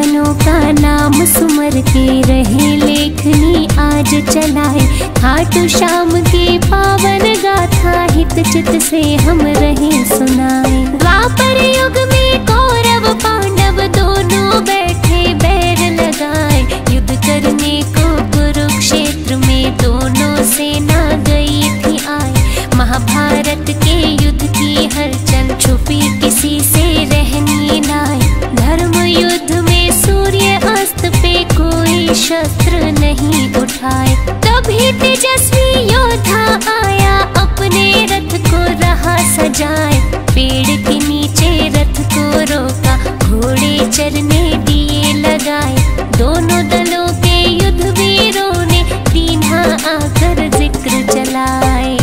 भक्तजनों का नाम सुमर के रहे लेखनी आज चलाए। खाटू श्याम की पावन गाथा हित चित से हम रहे सुनाए। द्वापर युग में कौरव पांडव दोनों बैठे बैर लगाए। युद्ध करने को कुरुक्षेत्र में दोनों सेना गई थी आए। महाभारत के युद्ध की हलचल छुपी किसी से रहनी नाए। धर्म युद्ध में सूर्य अस्त पे कोई शस्त्र नहीं उठाए। तभी तेजस्वी योद्धा आया अपने रथ को रहा सजाए। पेड़ के नीचे रथ को रोका घोड़े चरने दिए लगाए। दोनों दलों के युद्ध वीरों ने दीन्हा आकर जिक्र चलाए।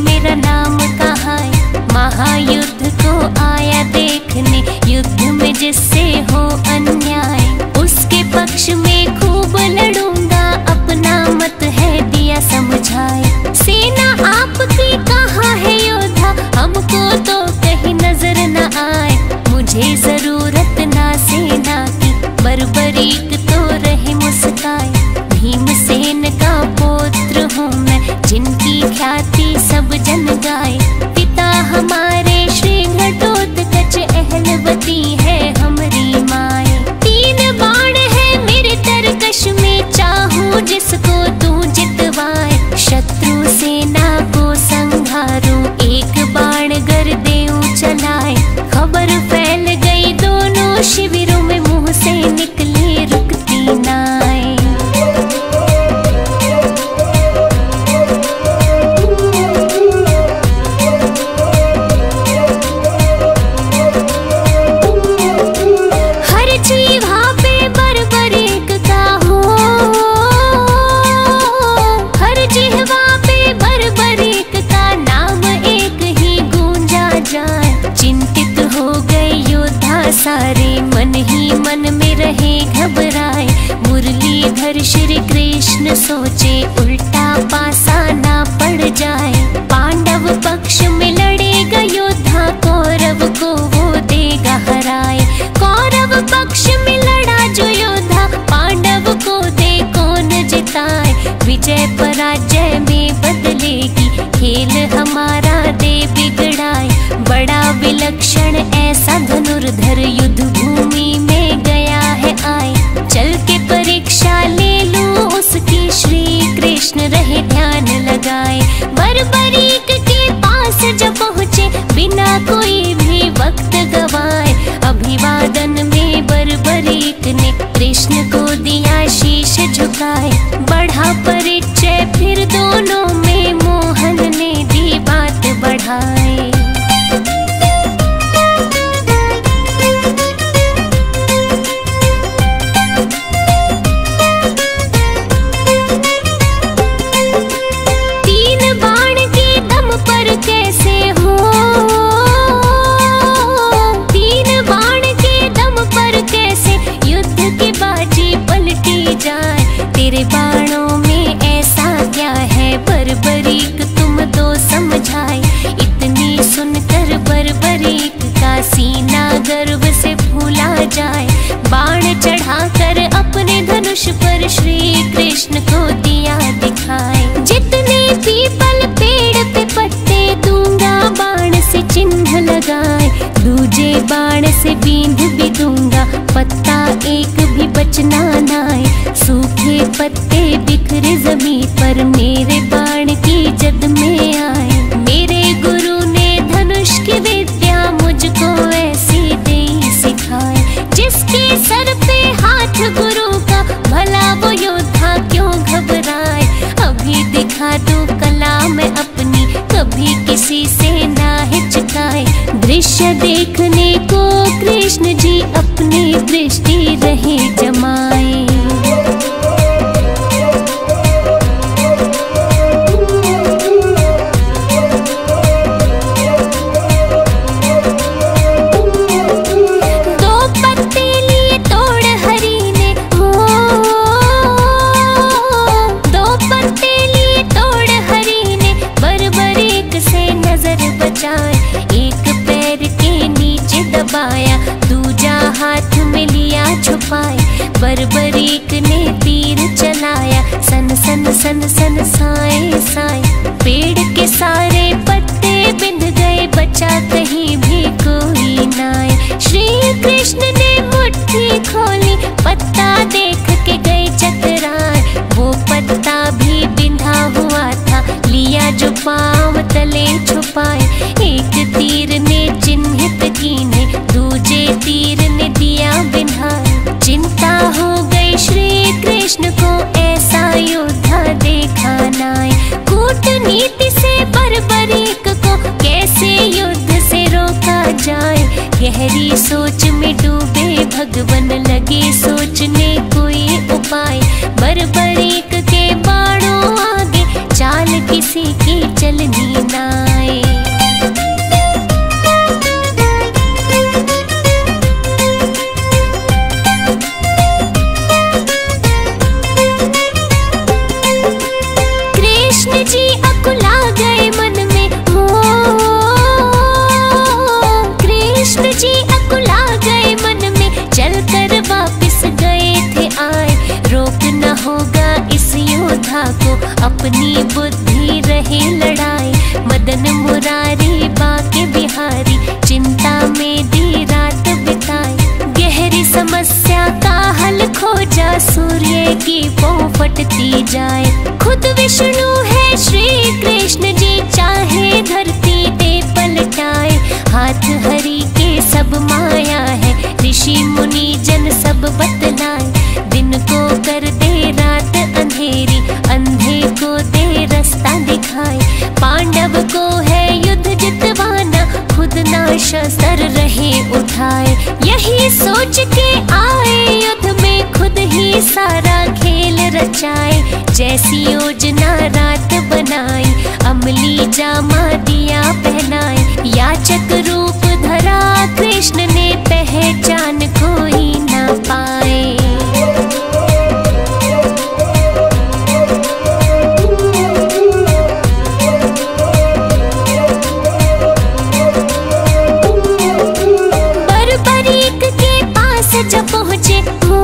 मेरा नाम कहाँ है? महायुद्ध को आया देखने, युद्ध में जिससे हो अन्याय उसके पक्ष में खूब लड़ूंगा। अपना मत है दिया समझाए। सेना आपकी कहाँ है योद्धा? हमको तो कहीं नजर न आए। मुझे जरूरत ना सेना की, बर्बरीक तो रहे मुस्काए। भीमसेन का पुत्र हूँ मैं, जिनकी ख्याति सब जन गाए। पिता हमारे श्री घटोत्कच, अहलवती है हमारी माए। 3 बाण है मेरे तरकश में, चाहूं जिसको तू जितवाए। शत्रु सेना को संघारूं, एक बाण गर देऊं चलाए। खबर फैल गई दोनों शिविरों में, मुंह से निकले रुकती नाए। सारे मन ही मन में रहे घबराए। मुरलीधर श्री कृष्ण सोचे उल्टा पासा ना पड़ जाए। पांडव पक्ष में लड़ेगा योद्धा, कौरव को वो देगा हराए। कौरव पक्ष में लड़ा जो योद्धा, पांडव को दे कौन जिताए। विजय पराजय में बदलेगी, खेल हमारा दे बिगड़ाए। बड़ा विलक्षण ऐसा धनुर्धर युद्ध भूमि में गया है आए। चल के परीक्षा ले लूं उसकी, श्री कृष्ण रहे ध्यान लगाए। बर्बरीक के पास जब पहुँचे, बिना कोई भी वक्त गवाए। अभिवादन में बर्बरीक ने कृष्ण को दिया शीश झुकाए। बढ़ा परिचय फिर दोनों में, मोहन ने दी बात बढ़ाए। तेरे बाणों में ऐसा क्या है बर्बरीक, तुम तो समझाए। इतनी सुनकर बर्बरीक का सीना गर्व से फूला जाए। बाण चढ़ाकर अपने धनुष पर श्री कृष्ण को दिया दिखाए। जितने पीपल पेड़ पे पत्ते दूंगा, बाण से चिन्ह लगाए। दूजे बाण से बींध भी दूंगा, पत्ता एक भी बचना नाए। सूखे पत्ते बिखरे जमीन पर, मेरे बाण की जद में आए। मेरे गुरु ने धनुष की विद्या मुझको ऐसी दे सिखाए। जिसके सर पे हाथ गुरु का, भला वो योद्धा क्यों घबराए। अभी दिखा दूं कला मैं अपनी, कभी किसी से ना हिचकाए। दृश्य देखने को कृष्ण जी अपनी दृष्टि रहे जमाए। सन सन सन साए साए। पेड़ के सारे पत्ते बिंद गए, बचा कहीं भी कोई नाए। श्री कृष्ण ने मुट्ठी खोली, पत्ता देख के गए चकराए। वो पत्ता भी बिंधा हुआ था, लिया जो पाँव तले छुपाए। एक तीर ने चिन्हित कीने, दूजे तीर ने दिया बिंधाए। चिंता हो गई श्री कृष्ण को, ऐसा योद्धा देखा नाए। कूटनीति से बर्बरीक को कैसे युद्ध से रोका जाए। गहरी सोच में डूबे भगवन, लगे सोचने कोई उपाय। बर्बरीक के बाणों आगे, चाल किसी की चलनी नाए। कृष्ण जी अकुला गए मन में, हो कृष्ण जी अकुला गए मन में। चलकर वापिस गए थे आए, रोकना होगा इस योद्धा को, अपनी बुद्धि रहे लड़ाए। मदन मुरारी बाके बिहारी, चिंता में दी रात बिताए। गहरी समस्या का हल खोजा, सूर्य की पौ फटती जाए। खुद विष्णु है श्री कृष्ण जी, चाहे धरती पे पलटाए। हाथ हरि के सब माया है, ऋषि मुनि जन सब बतलाए। दिन को कर दे रात अंधेरी, अंधे को दे रास्ता दिखाए। पांडव को है युद्ध जितवाना, खुद ना शस्त्र रहे उठाए। यही सोच के आए युद्ध में, खुद ही सारा खेल रचाए। जैसी योजना रात बनाई, अमली जामा दिया पहनाए। याचक रूप धरा कृष्ण ने, पहचान कोई ना पाए। बर्बरीक के पास जब पहुँचे, हो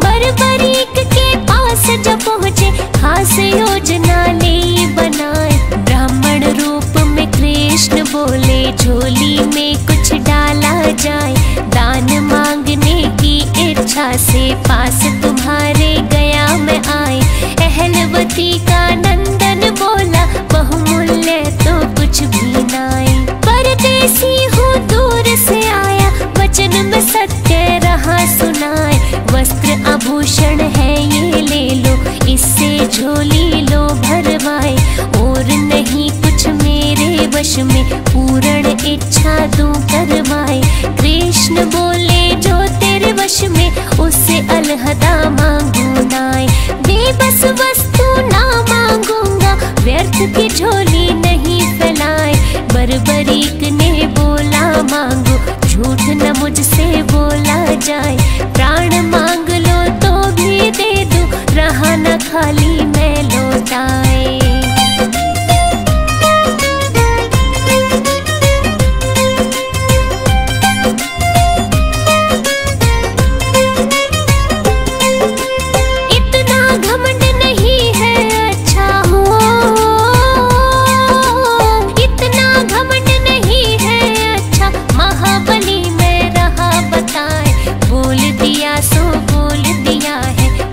बर्बरीक के पास जब पहुँचे। खास योजना ले बनाए, ब्राह्मण रूप में कृष्ण बोले। झोली में कुछ डाला जाए, दान मांगने की इच्छा से पास तुम्हारे गया मैं आए। अहलवती का नंदन बोला, बहुमूल्य तो कुछ भी नाए। परदेसी हूँ दूर से आया, वचन में सत्य रहा सुनाए। वस्त्र आभूषण है ये ले लो, इससे झोली लो भरवाए। और नहीं कुछ मेरे वश में, पूर्ण इच्छा दूं करवाए। कृष्ण बोले जो तेरे वश में, उससे अलहदा मांगू नाए। बेबस वस्तु ना मांगूंगा, व्यर्थ की झोली नहीं फैलाए। बर्बरीक ने बोला मांगो, झूठ न मुझसे बोला जाए। प्राण मांग लो तो भी दे दूं, रहा न खाली मैं लौटाए।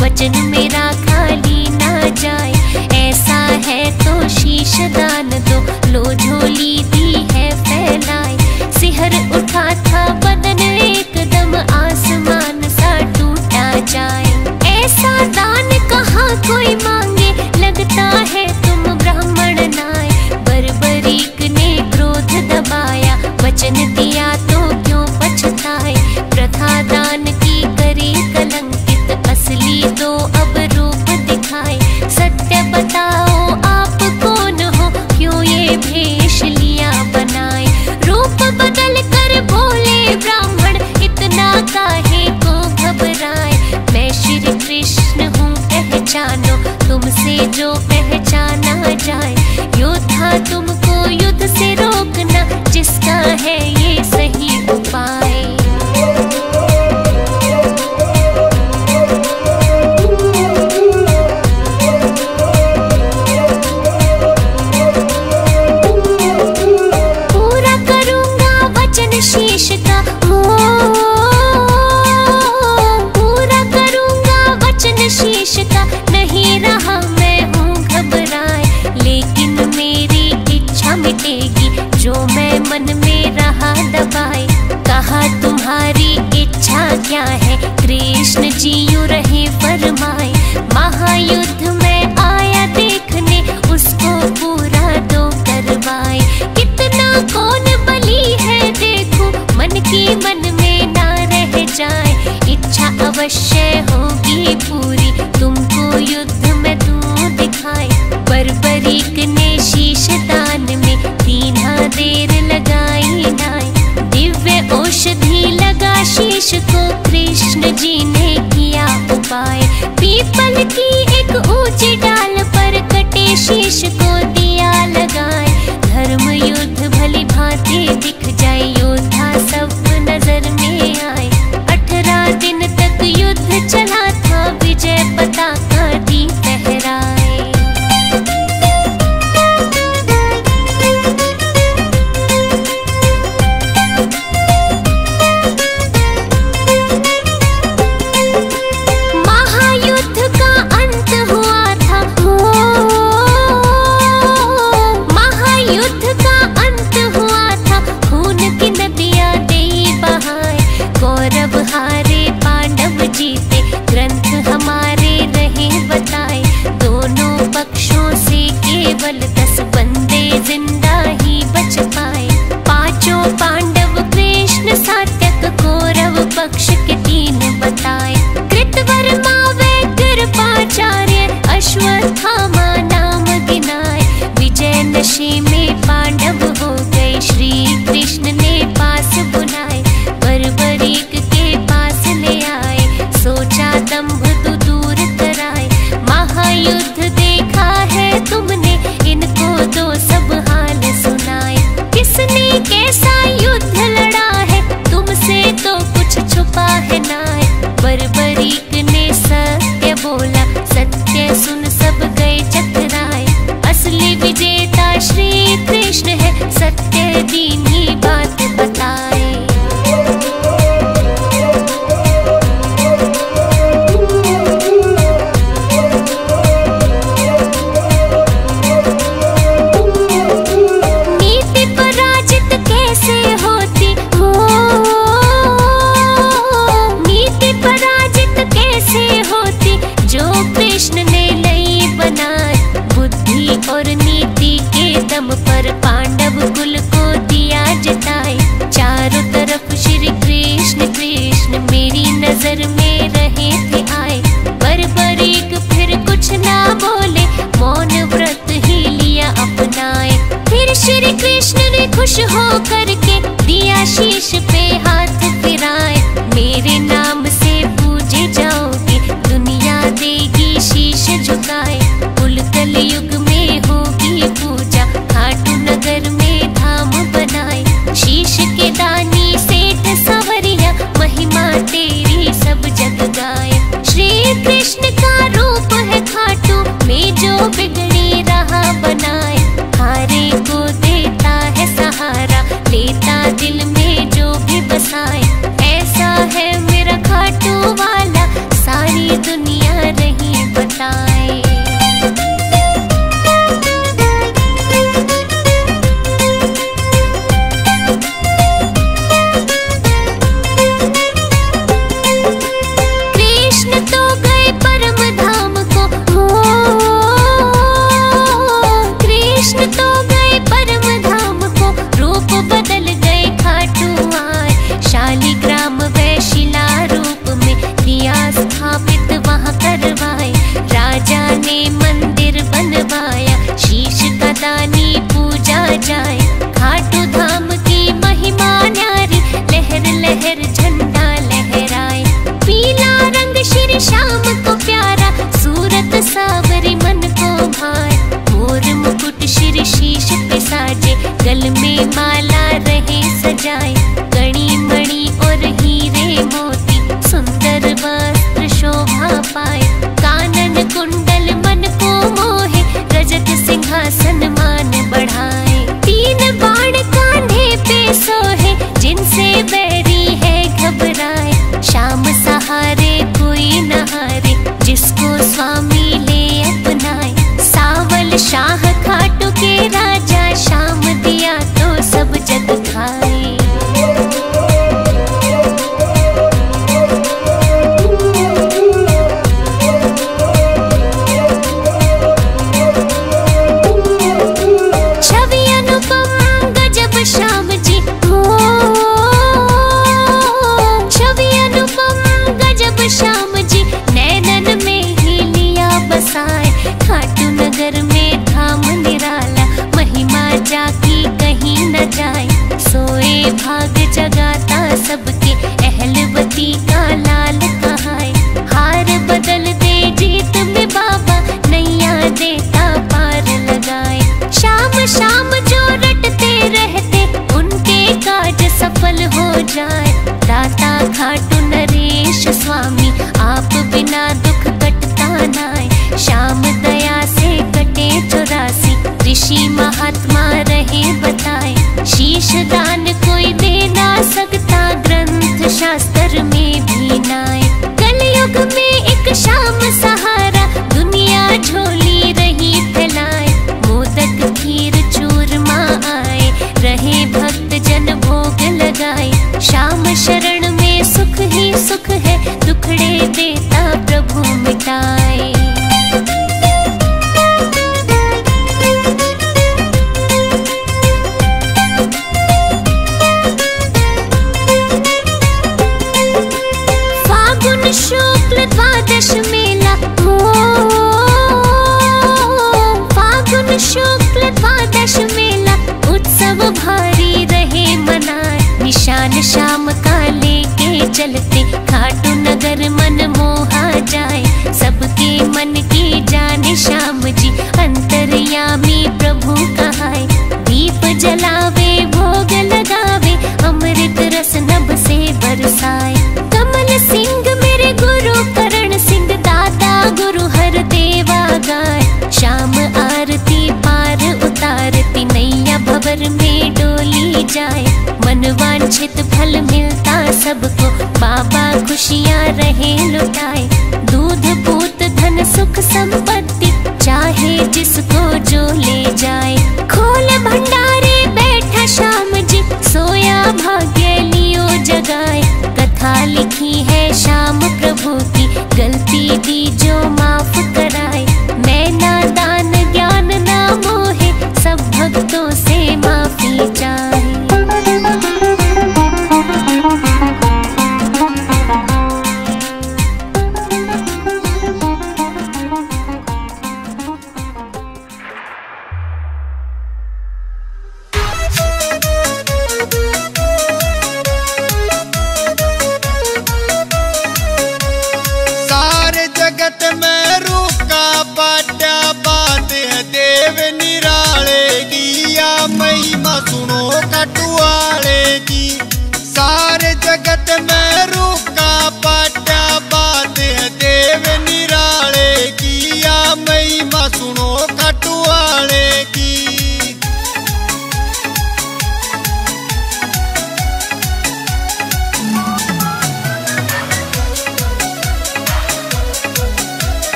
वचन मेरा खाली ना जाए, ऐसा है तो शीश दान दो। लो झोली दी है फैलाए, सिहर उठा था बदन एकदम, आसमान सा टूटा जाए। ऐसा दान कहाँ कोई मांगे, लगता है तुम ब्राह्मण नाए। बर्बरीक ने क्रोध दबाया, वचन दिया तो क्यों पछताए। प्रथा दान की करे कलंकित, असली तो अब रूप दिखाए। सत्य बताओ आप कौन हो, क्यों ये भेष लिया बनाए। रूप बदल कर बोले ब्राह्मण, इतना काहे को घबराए। मैं श्री कृष्ण हूँ पहचानो, तुमसे जो पहचान पीपल की एक ऊंची डाल पर कटे शीश को दिया लगाए। धर्म युद्ध भली भांति दिख जाए, योद्धा सब नजर में आए। 18 दिन तक युद्ध चला था, विजय पताका दी फहराए। केवल 10 बंदे जिंदा ही बच पाए। 5 पांडव कृष्ण सात्यक कौरव पक्ष के 3 बताए। कृतवर्मा व कृपाचार्य अश्वत्थामा नाम गिनाए। विजय नशे में पांडव हो गए, श्री कृष्ण ने पास बुलाए। बर्बरीक के पास ले आए, सोचा दंभ तो दूर कराए। महायुद्ध देखा है तुमने, इनको दो सब हाल सुनाए। किसने कैसा युद्ध लड़ा है, तुमसे तो कुछ छुपा है नाय। बर्बरीक ने सत्य बोला, सत्य सुन सब गए चकराए। असली विजेता श्री कृष्ण है, सत्य दीन ही बात बताए। और नीति के दम पर पांडव कुल को दिया जताए। चारों तरफ श्री कृष्ण कृष्ण मेरी नजर में रहे थे आए। बर्बरीक फिर कुछ ना बोले, मौन व्रत ही लिया अपनाए। फिर श्री कृष्ण ने खुश हो करके दिया शीश पे हाथ फिराए। मेरे नाम से पूजे जाओगे, दुनिया देगी शीश झुकाए। कुल कलयुग में होगी पूजा, खाटू नगर में धाम बनाए। शीश के दानी सेठ सवरिया, महिमा तेरी सब जग गाए। श्री कृष्ण का रूप है खाटू में, जो बिगड़ी राह बनाए। हारे को देता है सहारा, लेता दिल में जो जाए, मन वांछित फल मिलता सबको, बाबा खुशियाँ रहे लुटाए। दूध पूत धन सुख संपत्ति चाहे जिसको जो ले जाए, खोले भंडारे बैठा श्याम जी, सोया भाग्य लियो जगाए। कथा लिखी है श्याम प्रभु की, गलती दी जो माफ कराए। मैं नादान ज्ञान ना मोहे, सब भक्तों से माफी चाहे।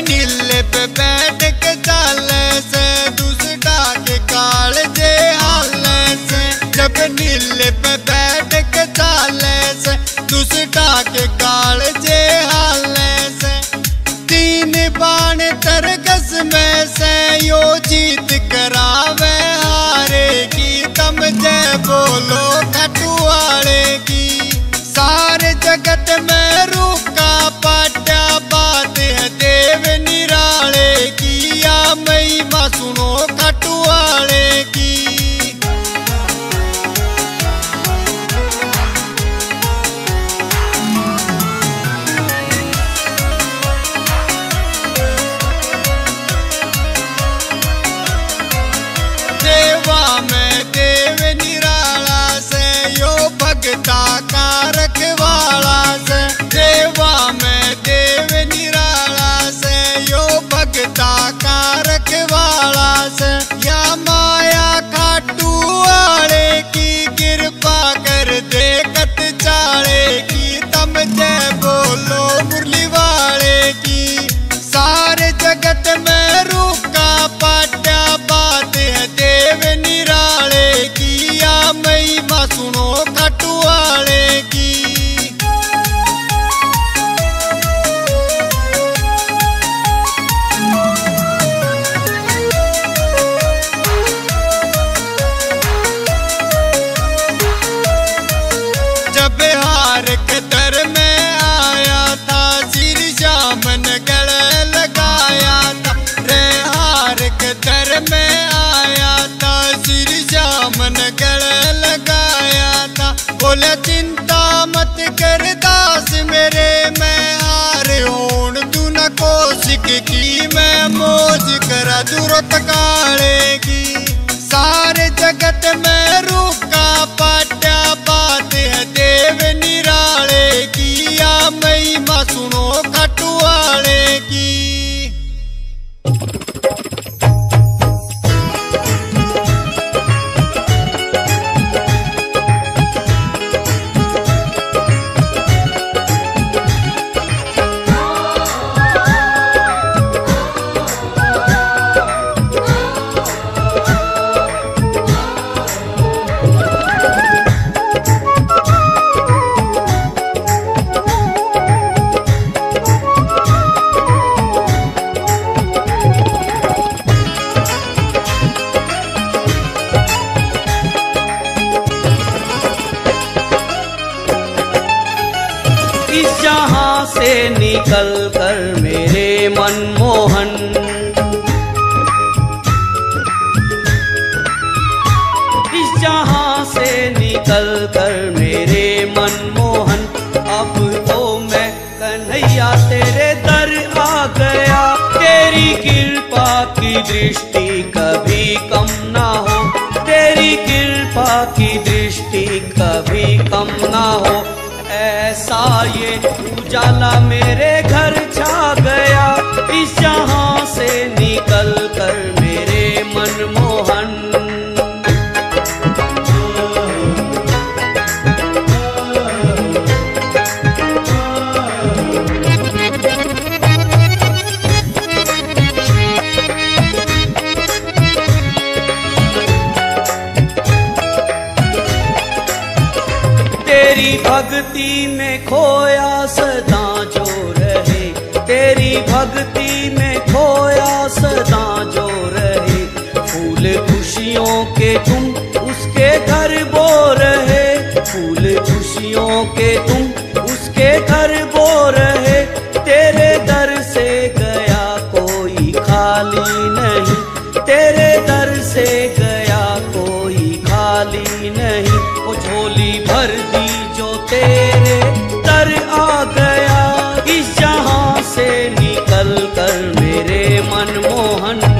नीले पे बैठ के चाले से, दूसरा के काल जे हाले से। जब नीले पे बैठ के चाले से, दूसरा के काल जे हाले से। तीन बाण तरगस में से, यो जीत करावे हारे की। तम जय बोलो खटुआले की, सारे जगत में रूका पाट्या बात है देव निराले की। या महिमा सुनो खटुआले की। देवा में देव निराला से, यो भगता का रखवाला से। देवा में देव निराला से, यो भगता का रखवाला से। या माया खाटू वाले की, कृपा कर देखत चाले की। तम जय बोलो मुरली वाले की, सारे जगत में रूका पाट्या बात है देव निराले की। या महिमा सुनो खटुआले की। जब हार के दर में आया था, श्री श्याम ने गले लगाया था। रे हार के दर में आया था, श्री श्याम ने गले लगाया था। बोले चिंता मत कर दास मेरे, मैं हार होण तू न कोशिक की। मैं मौज करा दूरत काले की, सारे जगत में रूका पाट्या बात है देव निराले की। या महिमा सुनो खटुआले की। जहाँ से निकल कर मेरे मनमोहन, इस जहाँ से निकल कर मेरे मनमोहन। अब तो मैं कन्हैया तेरे दर आ गया। तेरी कृपा की दृष्टि कभी कम ना हो, तेरी कृपा की दृष्टि कभी कम ना हो। ऐसा ये उजाला मेरे घर छा गया, इस जहाँ से निकल कर मेरे मन के तुम उसके घर बो रहे, फूल खुशियों के तुम उसके घर बो रहे। तेरे दर से गया कोई खाली नहीं, तेरे दर से गया कोई खाली नहीं। वो झोली भर दी जो तेरे दर आ गया, इस जहां से निकल कर मेरे मनमोहन।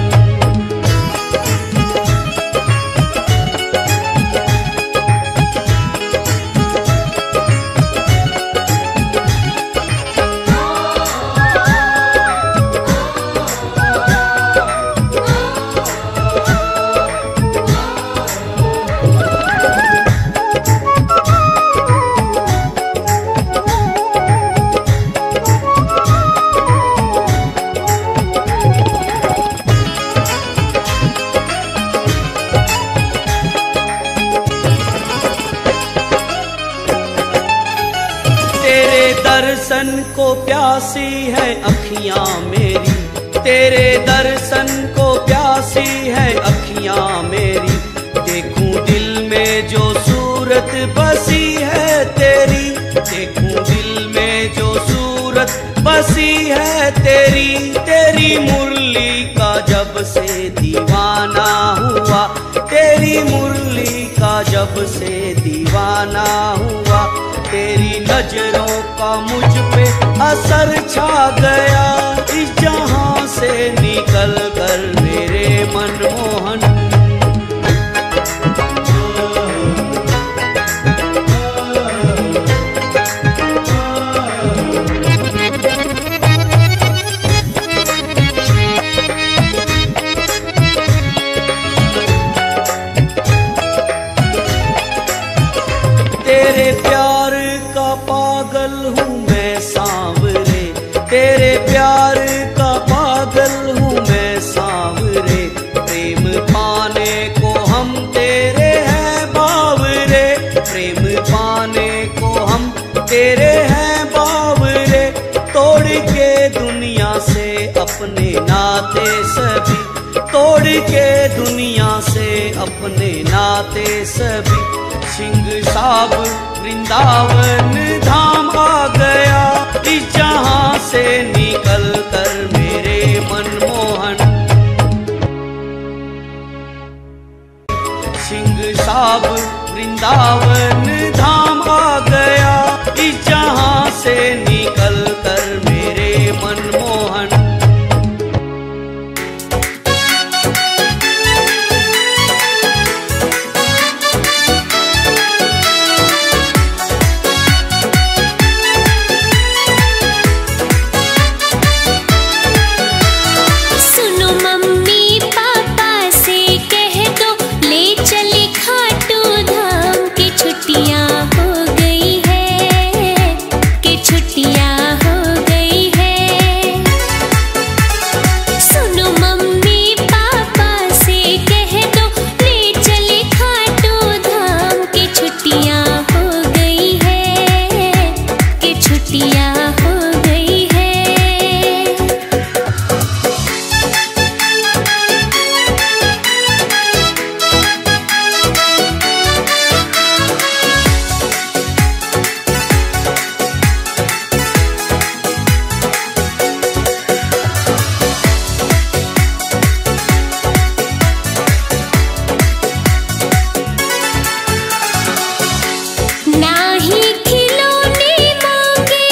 दर्शन को प्यासी है अखियां मेरी, तेरे दर्शन को प्यासी है अखियां मेरी। देखूं दिल में जो सूरत बसी है तेरी, देखूं दिल में जो सूरत बसी है तेरी। तेरी मुरली का जब से दीवाना हुआ, तेरी मुरली का जब से दीवाना हुआ। तेरी नजरों का मुझ पे असर छा गया, इस जहां से निकल कर मेरे मनमोहन। तेरे प्यार का पागल हूँ मैं सांवरे, तेरे प्यार का पागल हूँ मैं सांवरे। प्रेम पाने को हम तेरे हैं बावरे, प्रेम पाने को हम तेरे हैं बावरे। तोड़ के दुनिया से अपने नाते सभी, तोड़ के दुनिया से अपने नाते सभी। सिंह साब वृंदावन धाम आ गया, इस जहां से निकल कर मेरे मनमोहन। सिंह साब वृंदावन धाम आ गया, इस जहां से निकल कर मेरे मनमोहन। ना ही खिलौने मांगे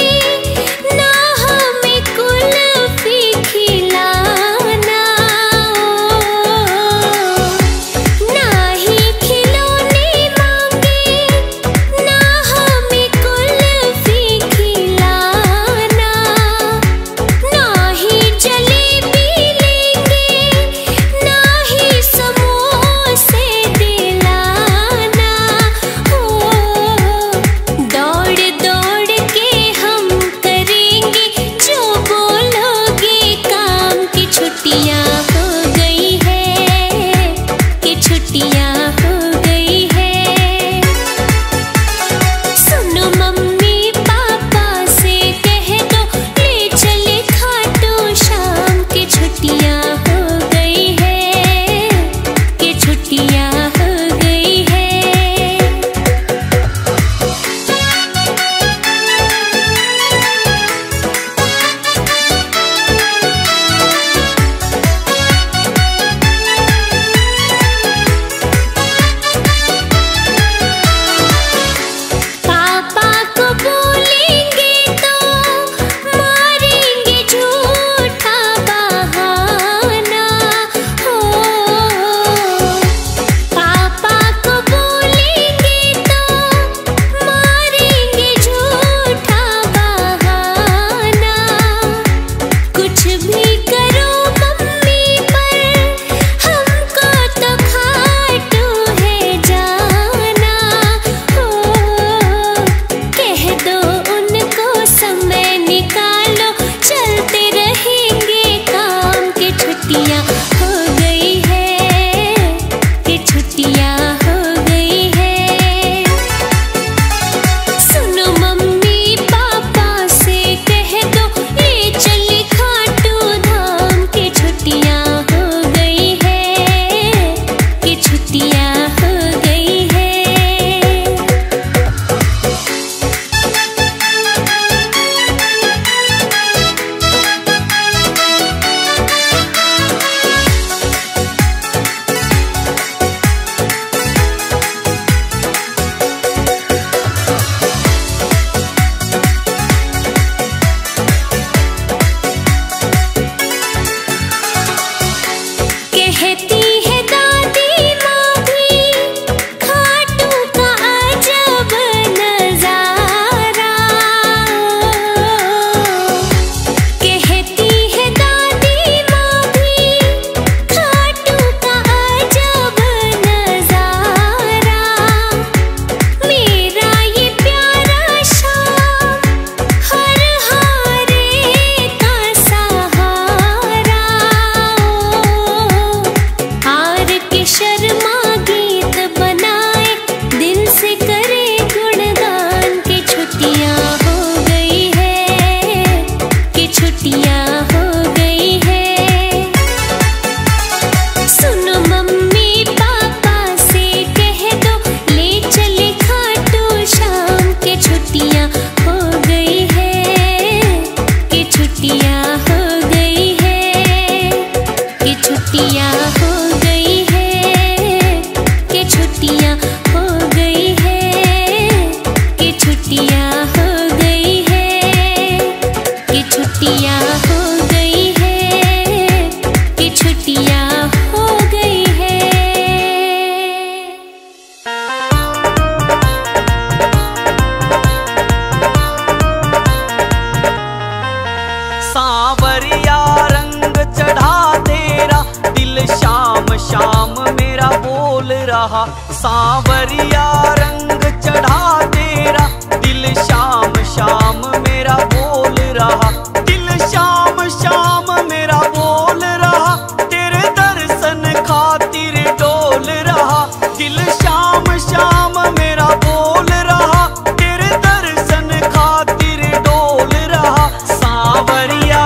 रहा, सांवरिया रंग चढ़ा तेरा, दिल शाम शाम मेरा बोल रहा, दिल शाम शाम मेरा बोल रहा, तेरे दर्शन खातिर डोल रहा, दिल शाम शाम मेरा बोल रहा, तेरे दर्शन खातिर डोल रहा। सांवरिया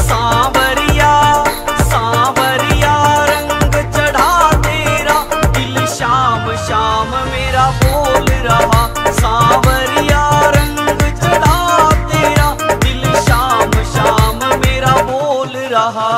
सांवरिया सांवरिया रंग चढ़ा तेरा, दिल शाम शाम मेरा बोल रहा, सांवरिया रंग चढ़ा तेरा, दिल शाम शाम मेरा बोल रहा।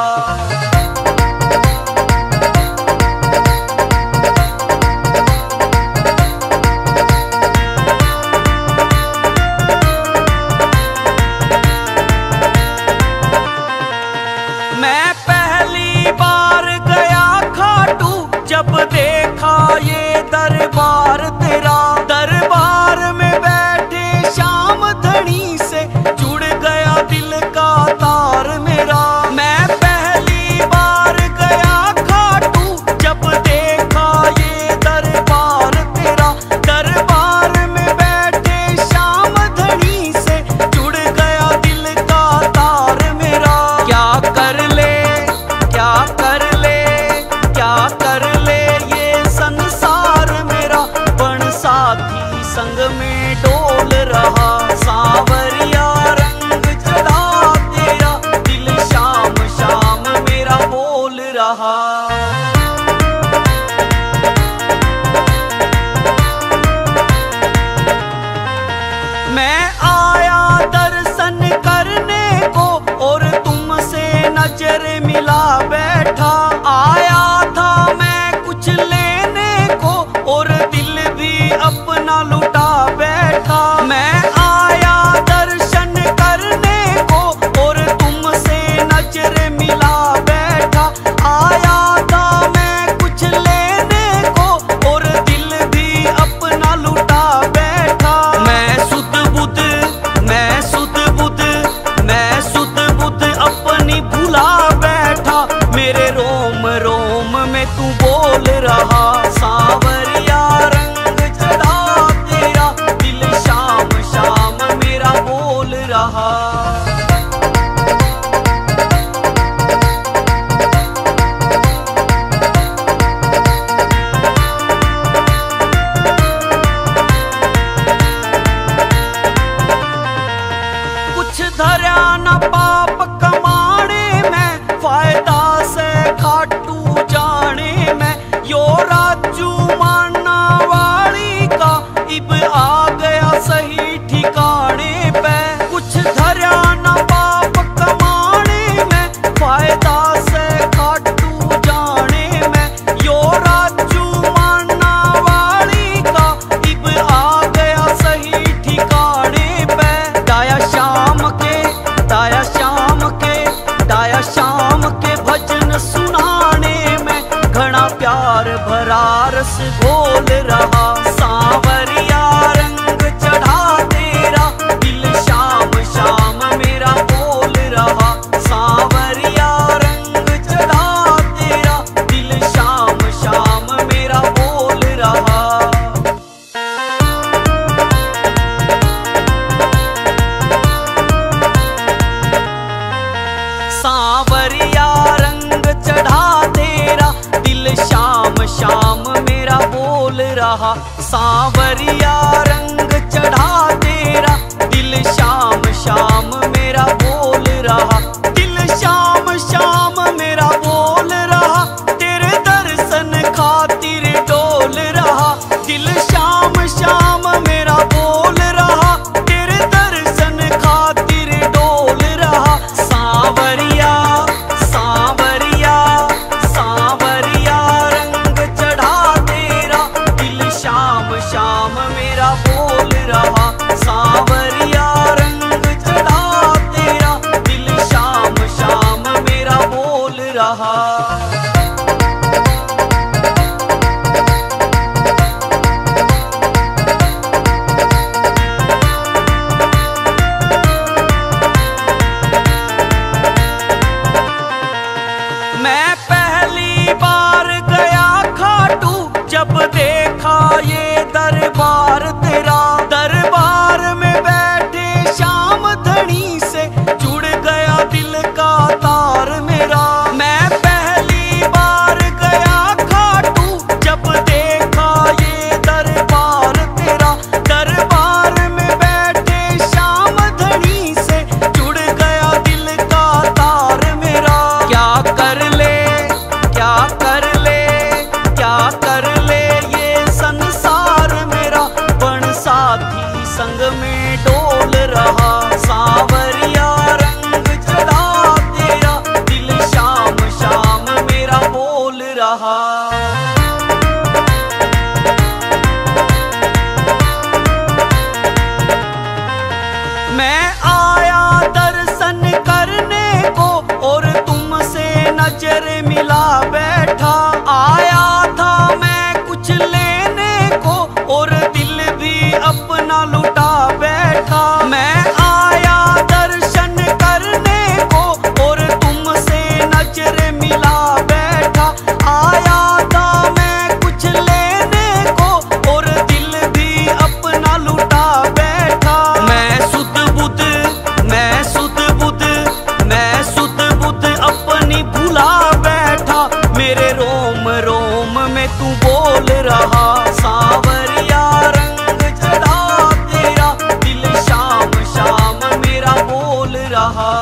मैं पहली बार गया खाटू, जब देखा ये दरबार तेरा, दरबार में बैठे श्याम धनी से जुड़ गया दिल का तार मेरा। मैं पहली बार गया खाटू, जब देखा ये दरबार तेरा, दरबार में बैठे श्याम धनी से जुड़ गया दिल का तार मेरा। क्या कर ले क्या कर ले क्या कर ले ये संसार मेरा, बन साथी संग में डोल रहा, सांवरिया रंग चढ़ा तेरा, दिल शाम शाम मेरा बोल रहा। मैं आया दर्शन करने को और तुमसे नजर मिला बैठा, आया था मैं कुछ लेने को और दिल भी अपना लुटा बैठा। मैं आया दर्शन करने को और तुमसे नजर मिला बैठा, आया था मैं कुछ लेने को और दिल भी अपना लुटा बैठा। मैं सुध बुध मैं सुध बुध मैं सुध बुध अपनी भुला बैठा, मेरे रोम रोम में तू बोल रहा, सांवरिया रंग चढ़ा तेरा, दिल शाम शाम मेरा बोल रहा। कुछ धरा न पाप कमाने में, फायदा से खाटू जाने में, यो राजू माना वाली का इब आ गया सही ठिकाने पे। कुछ धरा न पाप कमाने में, फायदा से खाटू जाने में, यो राजू माना वाली का इब आ गया सही ठिकाने पे। दाया शाम के दाया शाम के दाया शाम के भजन सुनाने में, घना प्यार भरा रस घोल रहा, सांवरिया रंग चढ़ा तेरा, दिल शाम शाम मेरा बोल रहा, सांवरिया रंग चढ़ा तेरा, दिल शाम शाम मेरा बोल रहा। सांवरिया रंग चढ़ा तेरा, दिल शाम शाम मेरा बोल रहा, सांवरिया रंग चढ़ा तेरा, दिल शाम शाम मेरा बोल रहा, दिल शाम शाम मेरा बोल रहा, तेरे दर्शन खातिर डोल रहा, दिल शाम शाम मेरा बोल रहा, तेरे दर्शन खातिर डोल रहा। सांवरिया सांवरिया सांवरिया रंग चढ़ा तेरा, दिल शाम शाम मेरा बोल रहा, सांवरिया रंग चढ़ा मैं आया दर्शन करने को और तुमसे नजर मिला बैठा। आया था मैं कुछ लेने को और दिल भी अपना लुटा बैठा। मैं आया दर्शन करने को और तुमसे नजर मिला बैठा। आया था मैं कुछ लेने को और दिल भी अपना लुटा बैठा। मैं सुध बुध अपनी भुला बैठा। मेरे रोम रोम में तू बोल रहा। सांवरिया रंग चढ़ा तेरा, दिल शाम शाम मेरा बोल रहा।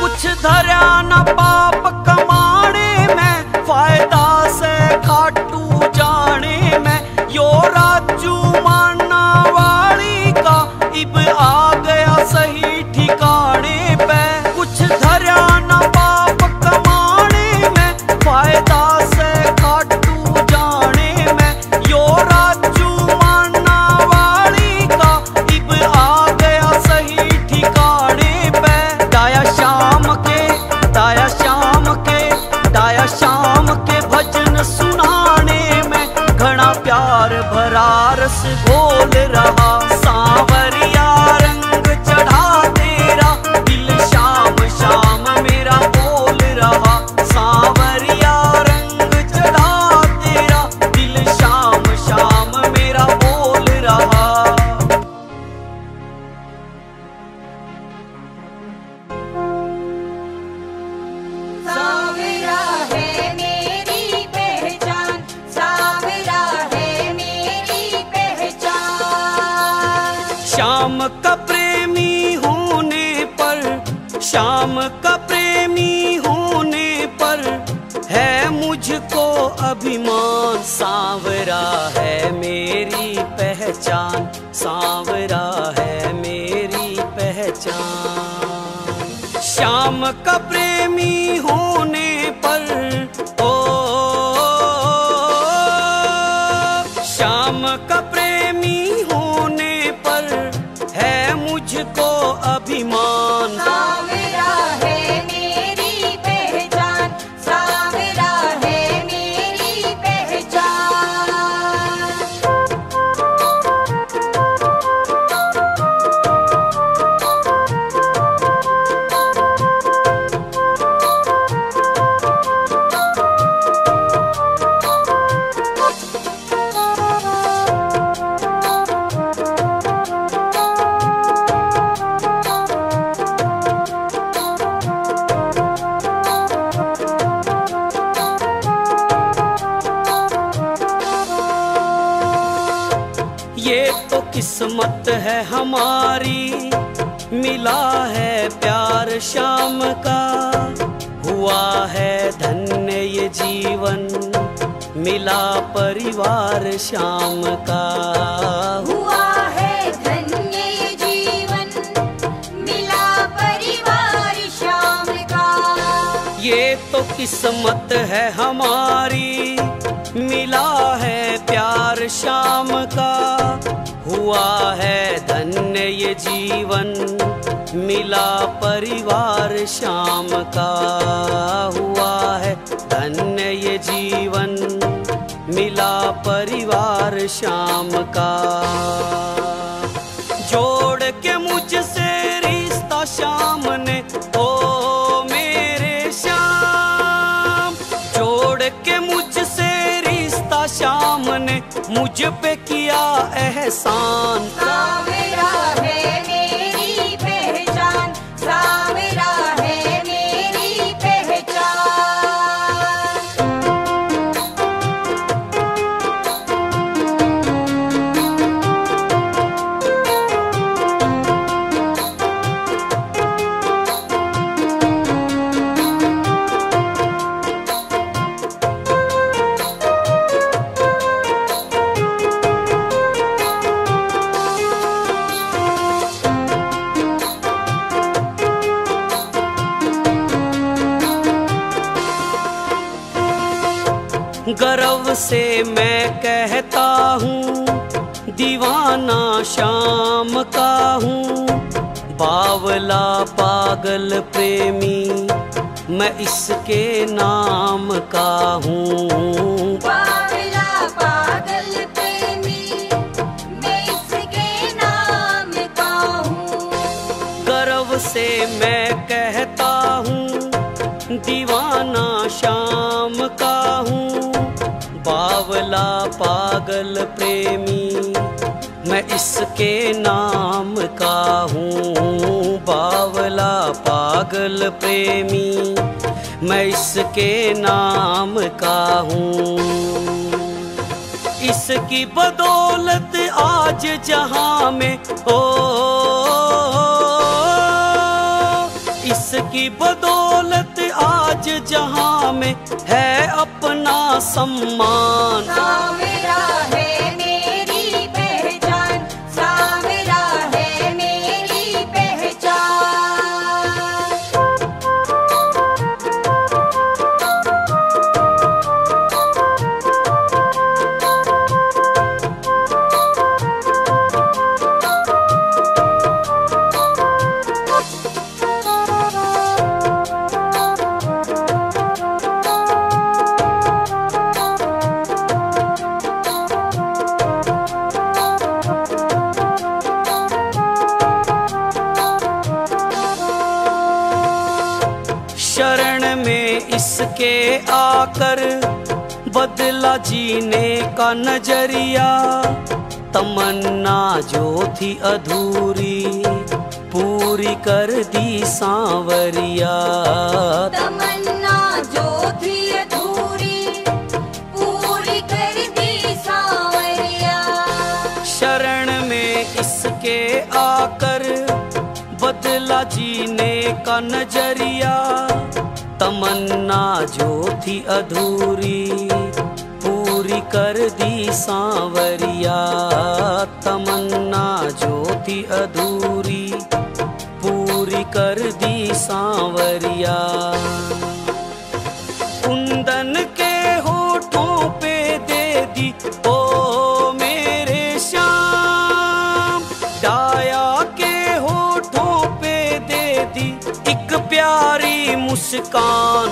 कुछ धरा न पाप कमाने में, फायदा से खाटू जाने में। यो राजू माना वाली का इब आ गया सही ठिकाने पे। कुछ धरा न पाप कमाने में, फायदा से खाटू जाने में। यो राजू माना वाली का इब आ गया सही ठिकाने पे। दाया शाम के भजन सुनाने में घना प्यार भरा रस घोल रहा। सांवरिया रंग चढ़ा तेरा, दिल शाम शाम मेरा बोल रहा। सांवरिया रंग चढ़ा तेरा, दिल शाम शाम मेरा बोल रहा। सावरा है मेरी पहचान, सावरा है मेरी पहचान। श्याम का प्रेमी होने पर, श्याम का प्रेमी होने पर है मुझको अभिमान। सांवरा है मेरी पहचान, सांवरा है मेरी पहचान। श्याम का प्रेमी होने पर, ओ श्याम का प्रेमी होने पर है मुझको अभिमान। सावरा है मेरी पहचान, सावरा है मेरी पहचान। ये तो किस्मत है हमारी, मिला है प्यार शाम का। हुआ है धन्य ये जीवन, मिला परिवार शाम का। हुआ है धन्य ये जीवन, मिला परिवार शाम का। ये तो किस्मत है हमारी, मिला है प्यार शाम का। हुआ है धन्य ये जीवन, मिला परिवार शाम का। हुआ है धन्य ये जीवन, मिला परिवार शाम का। जोड़ के मुझसे रिश्ता शाम ने, ओ मेरे श्याम। जोड़ के मुझसे रिश्ता शाम ने मुझ पे किया एहसान। सावरा है मेरी पहचान, सावरा है मेरी पहचान। गर्व से मैं कहता हूँ दीवाना शाम का हूँ। बावला पागल प्रेमी मैं इसके नाम का हूँ। बावला पागल प्रेमी मैं इसके नाम का हूँ। गर्व से मैं कहता हूँ दीवाना शाम का हूँ। बावला पागल प्रेमी मैं इसके नाम का हूँ। बावला पागल प्रेमी मैं इसके नाम का हूँ। इसकी बदौलत आज जहां में इसकी बदौलत आज जहां में है अपना सम्मान। सावरा है मेरी पहचान, सावरा है मेरी पहचान। शरण में इसके आकर बदला जीने का नजरिया। तमन्ना जो थी अधूरी पूरी कर दी सांवरिया। तमन्ना जो थी अधूरी पूरी कर दी सांवरिया। शरण में इसके आकर बदला जीने का नजरिया। तमन्ना जो थी अधूरी पूरी कर दी सांवरिया। तमन्ना जो थी अधूरी पूरी कर दी सांवरिया। कुंदन के होठों पे दे दी ओ मेरे श्याम। डाया के होठों पे दे दी एक प्यारी मुस्कान।